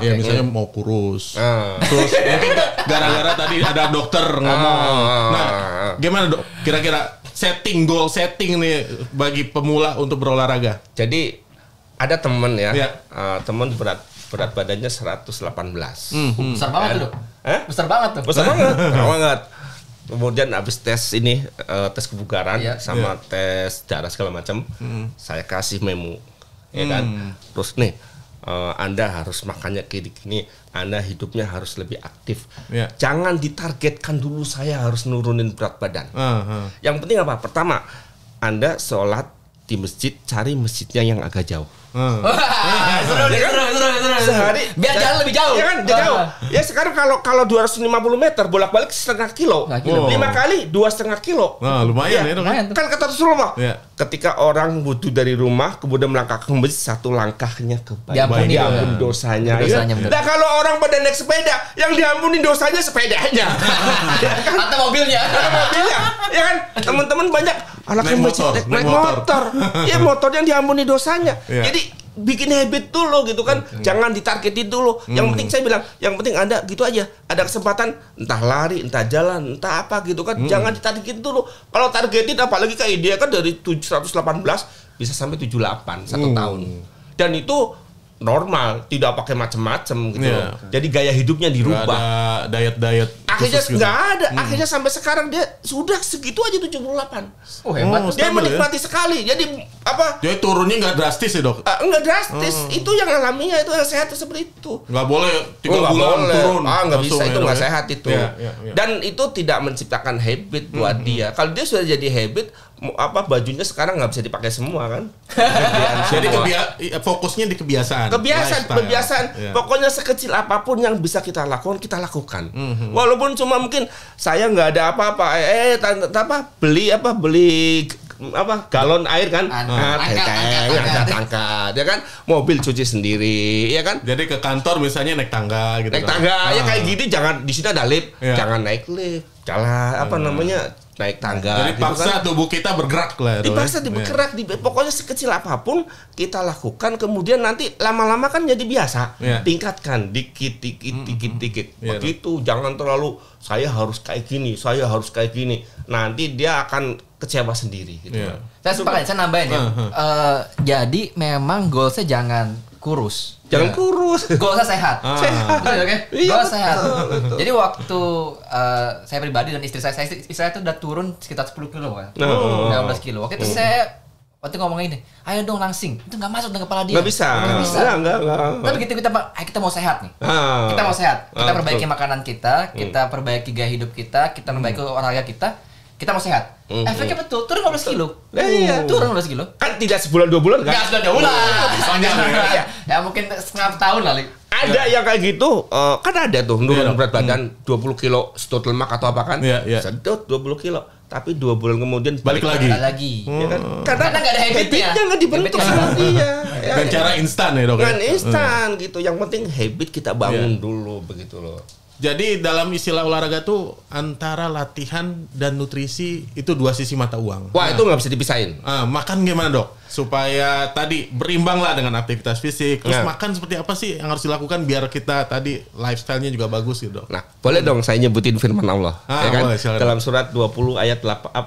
Ya misalnya mau kurus. Terus mungkin gara-gara tadi ada dokter ngomong. Nah, gimana Dok? Kira-kira goal setting nih bagi pemula untuk berolahraga. Jadi ada temen temen berat badannya 118. Besar banget tuh, Dok. Besar banget. Banget. Kemudian habis tes ini, tes kebugaran sama tes darah segala macam, saya kasih memo, ya kan. Terus nih, Anda harus makannya gini, Anda hidupnya harus lebih aktif. Jangan ditargetkan dulu saya harus nurunin berat badan. Yang penting apa? Pertama, Anda sholat di masjid, cari masjidnya yang agak jauh. Seru. Sehari biar jalan lebih jauh. Ya kan, jauh. Ya sekarang kalau 250 meter bolak-balik setengah kilo. 5 kali 2,5 kilo. Nah, lumayan ya, kan kata Rasulullah. Ketika orang wudu dari rumah kemudian melangkah ke masjid, 1 langkahnya ke diampuni dosanya. Nah, kalau orang pada naik sepeda, yang diampuni dosanya sepedanya. Atau mobilnya. Ya kan? Teman-teman banyak anak naik motor. Ya motor yang diampuni dosanya. Jadi bikin habit dulu gitu kan. Jangan ditargetin dulu. Yang penting saya bilang, yang penting Anda gitu aja. Ada kesempatan entah lari, entah jalan, entah apa gitu kan. Jangan ditargetin dulu. Kalau targetin apalagi kayak dia kan dari 118 bisa sampai 78 1 tahun. Dan itu normal, tidak pakai macam-macam gitu. Jadi gaya hidupnya dirubah. Gak ada diet akhirnya nggak ada. Akhirnya sampai sekarang dia sudah segitu aja 78. Hebat. Dia menikmati sekali. Jadi apa? Jadi turunnya nggak drastis ya, Dok? Nggak drastis. Itu yang alaminya, itu yang sehat seperti itu. Nggak boleh 3 bulan turun. Nggak bisa, itu nggak sehat itu. Dan itu tidak menciptakan habit buat dia. Kalau dia sudah jadi habit, bajunya sekarang nggak bisa dipakai semua kan? Jadi fokusnya di kebiasaan. Kebiasaan. Pokoknya sekecil apapun yang bisa kita lakukan. Walaupun cuma mungkin saya nggak ada apa-apa, beli galon air kan, angkat, ya kan, mobil cuci sendiri, ya kan. Jadi ke kantor misalnya naik tangga gitu. Naik tangga, ya kayak gini, jangan di sini ada lift, jangan naik lift, naik tangga. Jadi paksa tubuh kita bergerak lah. Dipaksa bergerak, pokoknya sekecil apapun kita lakukan, kemudian nanti lama-lama kan jadi biasa. Tingkatkan dikit. Begitu, jangan terlalu saya harus kayak gini. Nanti dia akan kecewa sendiri gitu. Saya sepakat, saya nambahin ya. Jadi memang goalsnya jangan kurus. Goalsnya sehat. Betul, oke? Goalnya sehat. Jadi waktu saya pribadi dan istri saya itu udah turun sekitar 10 kilo kan. 15 kilo. Waktu itu saya ngomong ini, ayo dong langsing. Itu nggak masuk dengan kepala dia. Nggak bisa. Tapi kita mau sehat nih. Kita mau sehat. Kita perbaiki makanan kita perbaiki gaya hidup kita perbaiki olahraga kita mau sehat. Efeknya betul, turun 15 kilo. Turun 15 kilo. Kan tidak sebulan 2 bulan kan? Nggak sebulan 2 bulan. Ya mungkin setengah tahun kali. Ada yang kayak gitu, kan ada tuh nurun berat badan 20 kilo stot lemak atau apa kan? Sedot 20 kilo. Tapi 2 bulan kemudian balik lagi. Ya kan? Karena nggak ada habitnya. Nggak dibentuk sama dia. Dan cara instan ya, Dok. Kan instan gitu. Yang penting habit kita bangun dulu begitu loh. Jadi dalam istilah olahraga tuh antara latihan dan nutrisi itu dua sisi mata uang. Wah, itu nggak bisa dipisahin. Makan gimana dok? Supaya tadi berimbang lah dengan aktivitas fisik. Terus makan seperti apa sih yang harus dilakukan biar kita tadi lifestyle-nya juga bagus gitu dok? Nah, boleh dong saya nyebutin firman Allah. Ya kan? Boleh, dalam surat 20 ayat 18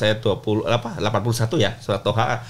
ayat 20 81 ya, surat Toha.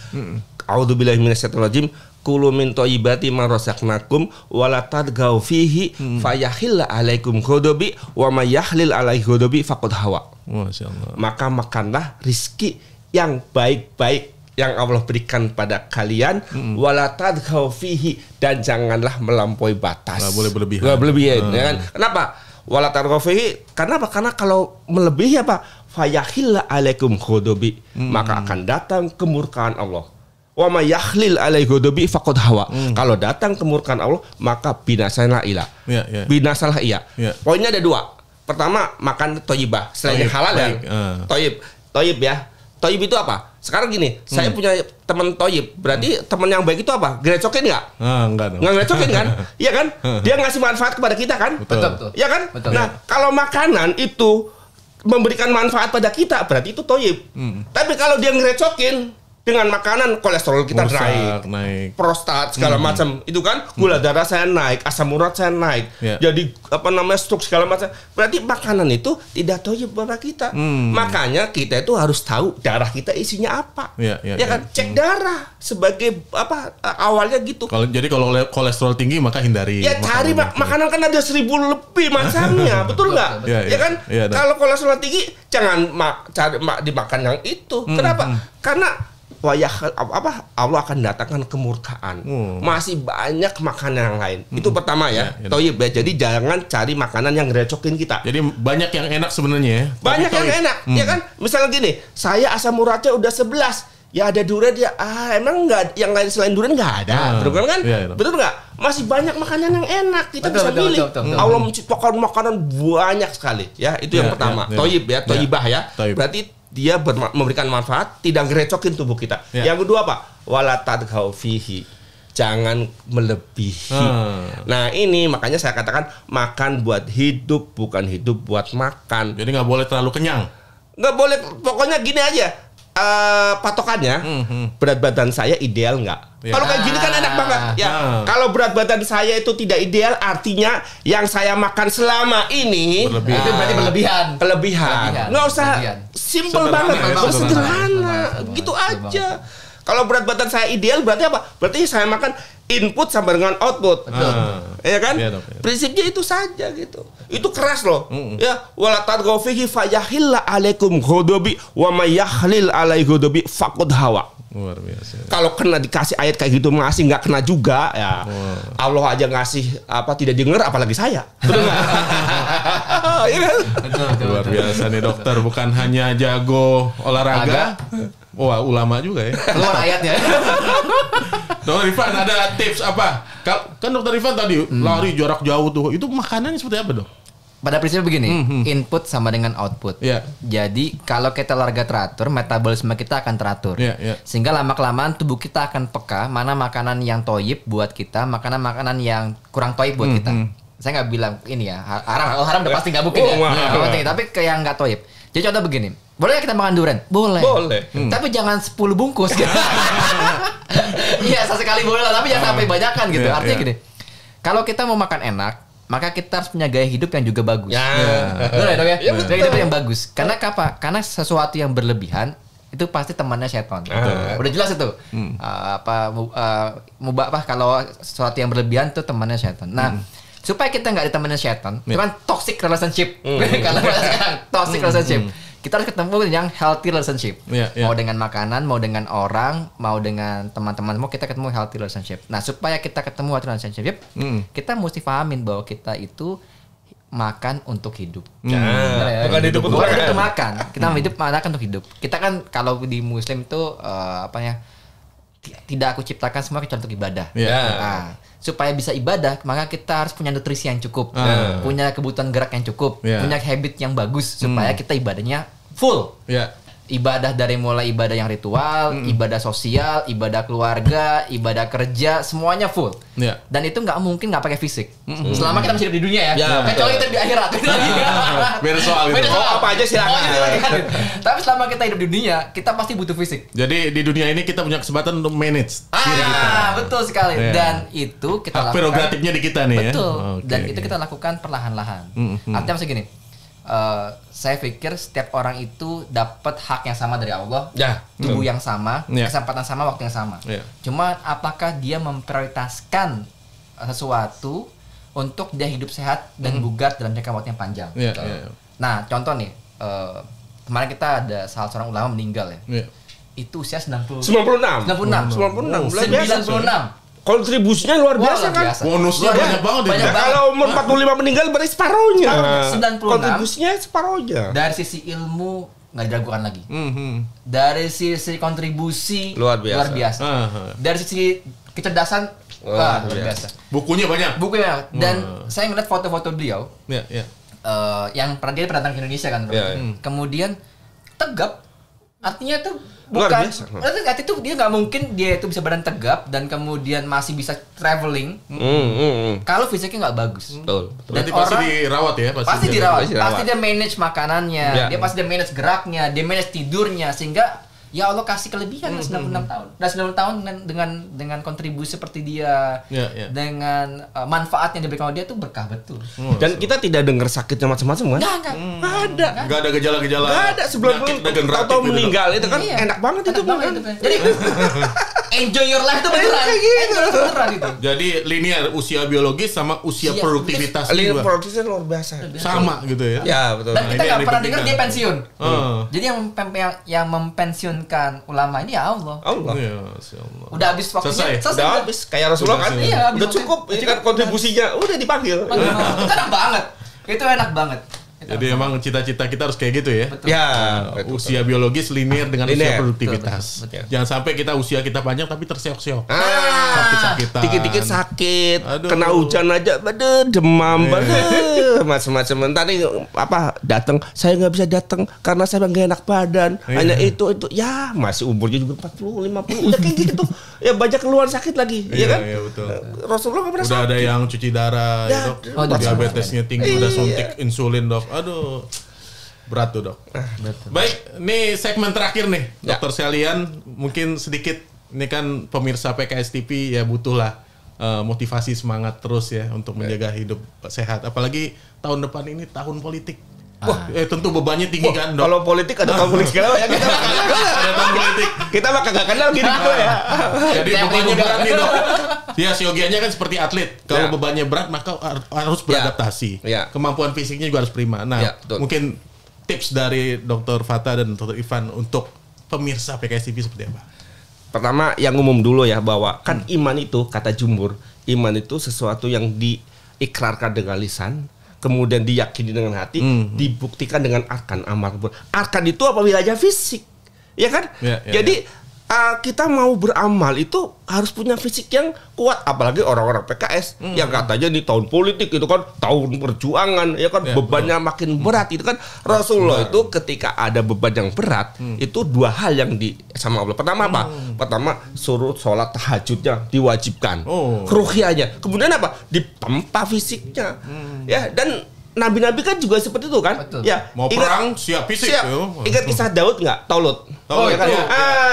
A'udzubillahi minasyaitonir rajim. Kulu min thayyibati ma razaqnakum wa la tadghaw fihi fayahilla 'alaikum ghadabi wa may yahlil 'alaihi ghadabi faqad hawa. Masyaallah. Maka makanlah rizki yang baik-baik yang Allah berikan pada kalian, wala tadghaw fihi, dan janganlah melampaui batas. Nggak boleh berlebihan. Nggak berlebihan, ya kan? Kenapa? Wala tadghaw fihi, karena apa? Karena kalau melebihi apa? Fayahilla 'alaikum ghadabi, maka akan datang kemurkaan Allah. Wa may yahlil 'alaihi ghadabi faqad hawa. Kalau datang kemurkaan Allah, maka binasalah ia. Binasalah ia. Poinnya ada dua. Pertama, makan thayyibah, selain halal ya. Thayyib ya. Thayyib itu apa? Sekarang gini, saya punya teman thayyib. Berarti teman yang baik itu apa? Grecokin nggak? Enggak dong. Nggak grecokin kan? Iya kan? Dia ngasih manfaat kepada kita kan? Betul. Iya kan? Betul. Nah, kalau makanan itu memberikan manfaat pada kita, berarti itu thayyib. Tapi kalau dia ngerecokin dengan makanan, kolesterol kita naik, prostat segala macam, itu kan gula darah saya naik, asam urat saya naik, jadi stroke segala macam. Berarti makanan itu tidak thayyib buat kita. Makanya kita itu harus tahu darah kita isinya apa, ya kan? Cek darah sebagai awalnya gitu. Jadi kalau kolesterol tinggi maka hindari. Ya cari makanan kan ada 1000 lebih macamnya, betul nggak? Ya kan? Kalau kolesterol tinggi jangan cari dimakan yang itu. Kenapa? Karena Allah akan datangkan kemurkaan. Masih banyak makanan yang lain. Itu pertama ya. Thayyib ya. Jadi jangan cari makanan yang ngerecokin kita. Jadi banyak yang enak sebenarnya ya. Banyak yang enak, ya kan? Misalnya gini, saya asam uratnya udah 11. Ya ada durian dia. Emang enggak yang lain selain durian enggak ada. Betul kan? Betul enggak? Masih banyak makanan yang enak. Kita bisa pilih. Allah menciptakan makanan banyak sekali, ya. Itu yang pertama. Thayyib ya, thayyibah ya. Berarti dia memberikan manfaat, tidak ngerecokin tubuh kita. Yang kedua apa? Wala tadghaw fihi, jangan melebihi. Nah ini makanya saya katakan makan buat hidup, bukan hidup buat makan. Jadi nggak boleh terlalu kenyang. Nggak boleh, pokoknya gini aja. Patokannya berat badan saya ideal nggak? Kalau kayak gini kan enak banget ya. Kalau berat badan saya itu tidak ideal, artinya yang saya makan selama ini itu berarti berlebihan. Nggak usah, simple banget, sederhana, gitu aja. Kalau berat badan saya ideal berarti apa? Berarti saya makan input sama dengan output. Ya kan? Prinsipnya itu saja gitu. Itu keras loh. Ya, wala tadghaw fihi fayahilla 'alaikum ghadabi wa may yahlil 'alaihi ghadabi faqad hawa. Luar biasa. Kalau kena dikasih ayat kayak gitu masih nggak kena juga ya. Allah aja ngasih tidak denger apalagi saya. Betul nggak? Iya kan? Luar biasa nih dokter, bukan hanya jago olahraga. Wah, ulama juga ya. Keluar ayatnya. Dokter Irfan ada tips apa? Kan dokter Irfan tadi lari jarak jauh tuh. Itu makanannya seperti apa dok? Pada prinsipnya begini, input sama dengan output. Jadi kalau kita olahraga teratur, metabolisme kita akan teratur. Sehingga lama-kelamaan tubuh kita akan peka mana makanan yang thayyib buat kita, makanan-makanan yang kurang thayyib buat kita. Saya nggak bilang ini ya, haram udah pasti nggak mungkin ya. Tapi kayak yang nggak thayyib. Jadi contoh begini, boleh kita makan durian? Boleh. Tapi jangan 10 bungkus gitu. Iya, sesekali boleh lah, tapi jangan sampai banyakan gitu. Artinya gini, kalau kita mau makan enak, maka kita harus punya gaya hidup yang juga bagus. Betul ya dok ya? Gaya hidup yang bagus. Karena apa? Karena sesuatu yang berlebihan itu pasti temannya setan. Udah jelas itu. Kalau sesuatu yang berlebihan itu temannya setan. Nah, supaya kita nggak ditemenin setan, itu kan toxic relationship. Kalau sekarang toxic relationship. Kita harus ketemu yang healthy relationship. Mau dengan makanan, mau dengan orang, mau dengan teman-teman, mau kita ketemu healthy relationship. Nah, supaya kita ketemu healthy relationship, kita mesti pahamin bahwa kita itu makan untuk hidup. Bukan hidup untuk makan. Kita hidup makan untuk hidup. Kita kan kalau di Muslim itu tidak aku ciptakan semua kecuali untuk ibadah. Supaya bisa ibadah, maka kita harus punya nutrisi yang cukup, punya kebutuhan gerak yang cukup, punya habit yang bagus supaya kita ibadahnya full. Ibadah dari mulai ibadah yang ritual, ibadah sosial, ibadah keluarga, ibadah kerja, semuanya full. Yeah. Dan itu nggak mungkin nggak pakai fisik. Selama kita masih hidup di dunia ya. Kecuali kita di akhirat. Beda soal gitu. Apa aja silakan. Tapi selama kita hidup di dunia, kita pasti butuh fisik. Jadi di dunia ini kita punya kesempatan untuk manage diri kita. Betul sekali. Yeah. Dan itu kita lakukan. Prerogatifnya di kita nih. Betul. Ya. Dan itu kita lakukan perlahan-lahan. Artinya maksudnya gini. Saya pikir setiap orang itu dapat hak yang sama dari Allah, tubuh yang sama, kesempatan sama, waktu yang sama. Cuma apakah dia memprioritaskan sesuatu untuk dia hidup sehat dan bugar dalam jangka waktu yang panjang. Nah, contoh nih, kemarin kita ada salah seorang ulama meninggal ya. Itu usia 96. Kontribusinya luar biasa kan? Bonusnya banyak banget. Kalau umur 45 meninggal berarti separohnya. 96. Kontribusinya separohnya. Dari sisi ilmu nggak diragukan lagi. Dari sisi kontribusi luar biasa. Dari sisi kecerdasan luar biasa. Bukunya banyak. Dan saya ngeliat foto-foto beliau. Yang dia pernah datang ke Indonesia kan. Kemudian tegap. Artinya tuh bukan, artinya itu dia nggak mungkin dia itu bisa badan tegap dan kemudian masih bisa traveling kalau fisiknya nggak bagus. Betul. Dan berarti pasti dirawat ya? Pasti dirawat. Pasti dia manage makanannya, dia pasti dia manage geraknya, dia manage tidurnya sehingga ya Allah kasih kelebihan 96 tahun. Dan 96 tahun dengan kontribusi seperti dia, dengan manfaat yang diberikan oleh dia itu berkah betul. Dan kita tidak dengar sakitnya macam-macam kan? Nggak ada gejala-gejala. Nggak ada sebelum tahu meninggal itu kan enak banget itu kan. Jadi enjoy your life itu beneran itu. Jadi linear usia biologis sama usia produktivitas linear produktivitas luar biasa. Sama gitu ya. Ya betul. Dan kita nggak pernah dengar dia pensiun. Jadi yang mempensiunkan ulama ini ya Allah. Ya, udah habis waktunya. Udah habis kayak Rasulullah kan. Udah cukup. Ini kan kontribusinya udah dipanggil. Itu enak banget. Itu enak banget. Jadi emang cita-cita kita harus kayak gitu ya. Betul. Ya, usia biologis linear dengan usia produktivitas. Betul. Jangan sampai usia kita panjang tapi terseok-seok. Sakit-sakitan. Dikit-dikit sakit. Aduh. Kena hujan aja, demam, macam-macam. Entar nih datang, saya nggak bisa datang karena saya nggak enak badan. Hanya itu. Ya, masih umurnya juga 40, 50. Udah kayak gitu. Ya banyak keluhan sakit lagi, ya kan? Iya, betul. Rasulullah nggak pernah udah sakit. Ada yang cuci darah, ya, dok. Diabetesnya tinggi, udah suntik insulin, dok. Aduh, berat tuh, dok. Baik, ini segmen terakhir nih, Dokter Selian. Mungkin sedikit, ini kan pemirsa PKS TV ya butuh lah motivasi semangat terus ya untuk menjaga hidup sehat. Apalagi tahun depan ini tahun politik. Wah, tentu bebannya tinggi kan, dok. Kalau politik ada tahun politik segala ya kita ada tahun politik. Kita mah kagak kenal gitu ya. Jadi bebannya berat nih, dok. Ya, siogianya kan seperti atlet. Kalau bebannya berat maka harus beradaptasi. Kemampuan fisiknya juga harus prima. Nah, mungkin tips dari Dr. Fattah dan Dr. Ivan untuk pemirsa PKS TV seperti apa? Pertama yang umum dulu ya, bahwa kan iman itu, kata Jumhur, iman itu sesuatu yang diikrarkan dengan lisan, kemudian diyakini dengan hati, dibuktikan dengan arkan amal. Arkan itu apa? Wilayah fisik, ya kan? Jadi kita mau beramal itu harus punya fisik yang kuat, apalagi orang-orang PKS yang katanya nih tahun politik itu kan tahun perjuangan, ya kan, bebannya makin berat itu kan. Rasulullah itu ketika ada beban yang berat itu dua hal yang sama Allah. Pertama apa? Pertama suruh sholat tahajudnya diwajibkan, ruhiyahnya. Kemudian apa? Ditempa fisiknya, ya. Dan Nabi-nabi kan juga seperti itu kan? Betul. Ya, mau perang siap fisik. Ingat kisah Daud nggak? Taulut. Ya kan?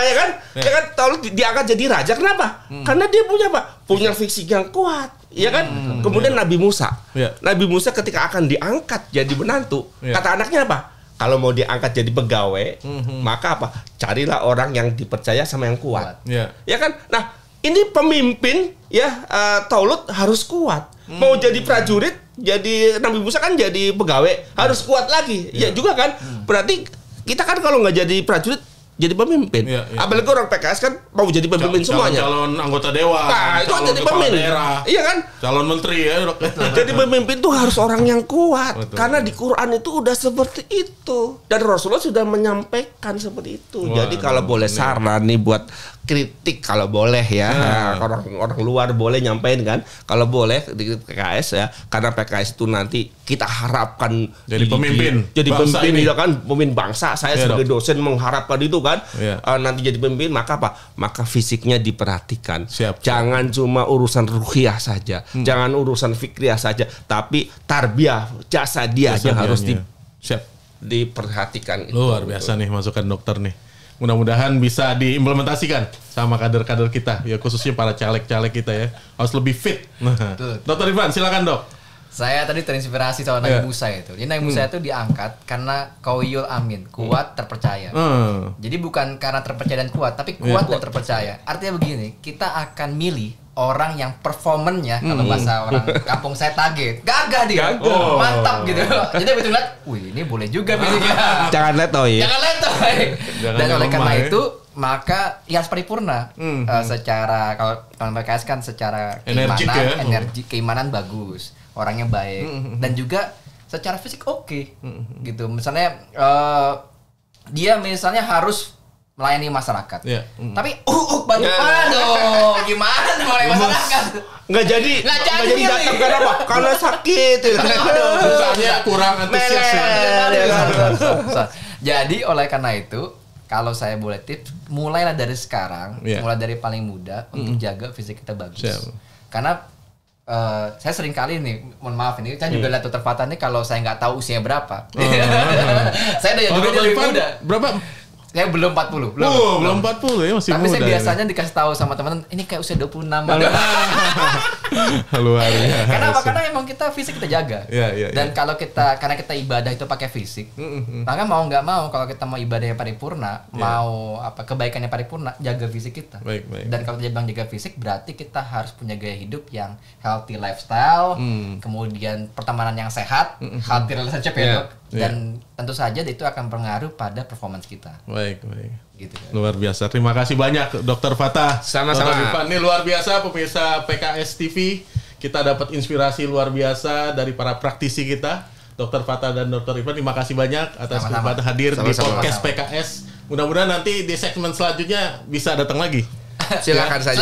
Ya kan? Ya kan? Taulut diangkat jadi raja. Kenapa? Karena dia punya apa? Punya fisik yang kuat. Ya kan? Kemudian Nabi Musa. Nabi Musa ketika akan diangkat jadi menantu, kata anaknya apa? Kalau mau diangkat jadi pegawai, maka apa? Carilah orang yang dipercaya sama yang kuat. Ya kan? Nah, ini pemimpin ya, Taulut harus kuat. Mau jadi prajurit, jadi Nabi Musa kan jadi pegawai, harus kuat lagi. Ya juga kan? Berarti kita kan kalau nggak jadi prajurit, jadi pemimpin. Apalagi orang PKS kan mau jadi pemimpin semuanya. Calon anggota dewan. Nah, itu kan jadi pemimpin. Iya kan? Calon menteri ya. Jadi pemimpin itu harus orang yang kuat. Karena di Quran itu udah seperti itu. Dan Rasulullah sudah menyampaikan seperti itu. Jadi kalau boleh saran nih buat kritik, kalau boleh ya, orang luar boleh nyampein kan, kalau boleh di PKS ya, karena PKS itu nanti kita harapkan jadi pemimpin ya kan, pemimpin bangsa. Saya sebagai dosen mengharapkan itu kan, nanti jadi pemimpin, maka apa? Maka fisiknya diperhatikan. Jangan cuma urusan ruhiyah saja, jangan urusan fikriyah saja, tapi tarbiyah jasa dia aja harus diperhatikan. Luar biasa nih masukan dokter nih. Mudah-mudahan bisa diimplementasikan sama kader-kader kita, ya khususnya para caleg-caleg kita ya, harus lebih fit. Dokter Ivan, silakan dok. Saya tadi terinspirasi sama Nabi Musa itu. Jadi Nabi Musa itu diangkat karena qawiyyul amin, kuat terpercaya. Jadi bukan karena terpercaya dan kuat, tapi kuat dan terpercaya. Artinya begini, kita akan milih orang yang performannya, kalau bahasa orang kampung saya target, gagah dia, mantap gitu. Jadi betul lihat, wih ini boleh juga fisiknya. Jangan letoy. Dan oleh karena itu maka ya paripurna. Secara kalau PKS kan secara keimanan, energi keimanan bagus, orangnya baik, dan juga secara fisik oke. Gitu. Misalnya dia misalnya harus melayani masyarakat, tapi banyak aduh gimana melayani masyarakat? Nggak jadi datang karena apa? Karena sakit. Misalnya kurang antusias ya. Jadi oleh karena itu, kalau saya boleh tips, mulailah dari sekarang, mulai dari paling muda untuk jaga fisik kita bagus. Karena saya sering kali nih, mohon maaf ini, saya juga lihat Dokter Fatah nih kalau saya nggak tahu usianya berapa. Saya udah juga lebih muda. Berapa? Saya belum 40. Belum 40 ya, masih tapi muda. Tapi saya biasanya dikasih tahu sama teman-teman, ini kayak usia 26. Luar biasa. Kenapa? Karena emang kita fisik kita jaga. Dan kalau karena kita ibadah itu pakai fisik, maka mau nggak mau kalau kita mau ibadahnya paripurna, mau kebaikannya paripurna, jaga fisik kita. Dan kalau kita jaga fisik, berarti kita harus punya gaya hidup yang healthy lifestyle, kemudian pertemanan yang sehat, healthy relationship ya dok. Dan tentu saja itu akan berpengaruh pada performance kita. Baik. Gitu, kan? Luar biasa. Terima kasih banyak Dokter Fatah. Sama-sama. Ini luar biasa pemirsa PKS TV. Kita dapat inspirasi luar biasa dari para praktisi kita, Dokter Fatah dan Dokter Ivan. Terima kasih banyak atas kesempatan hadir di podcast PKS. Mudah-mudahan nanti di segmen selanjutnya bisa datang lagi. Silakan saja.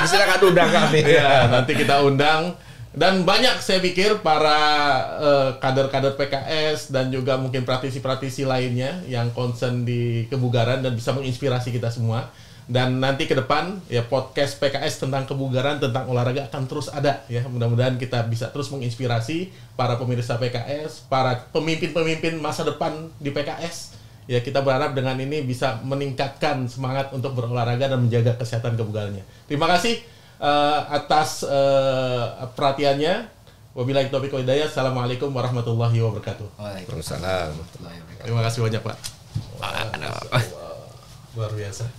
Silakan undang kami. Ya, nanti kita undang. Dan banyak saya pikir para kader-kader PKS dan juga mungkin praktisi-praktisi lainnya yang concern di kebugaran dan bisa menginspirasi kita semua. Dan nanti ke depan ya podcast PKS tentang kebugaran, tentang olahraga akan terus ada ya. Mudah-mudahan kita bisa terus menginspirasi para pemirsa PKS, para pemimpin-pemimpin masa depan di PKS. Ya kita berharap dengan ini bisa meningkatkan semangat untuk berolahraga dan menjaga kesehatan kebugarannya. Terima kasih atas perhatiannya. Wabillahi taufiq wal hidayah. Assalamualaikum warahmatullahi wabarakatuh. Waalaikumsalam. Terima kasih banyak Pak. Luar biasa.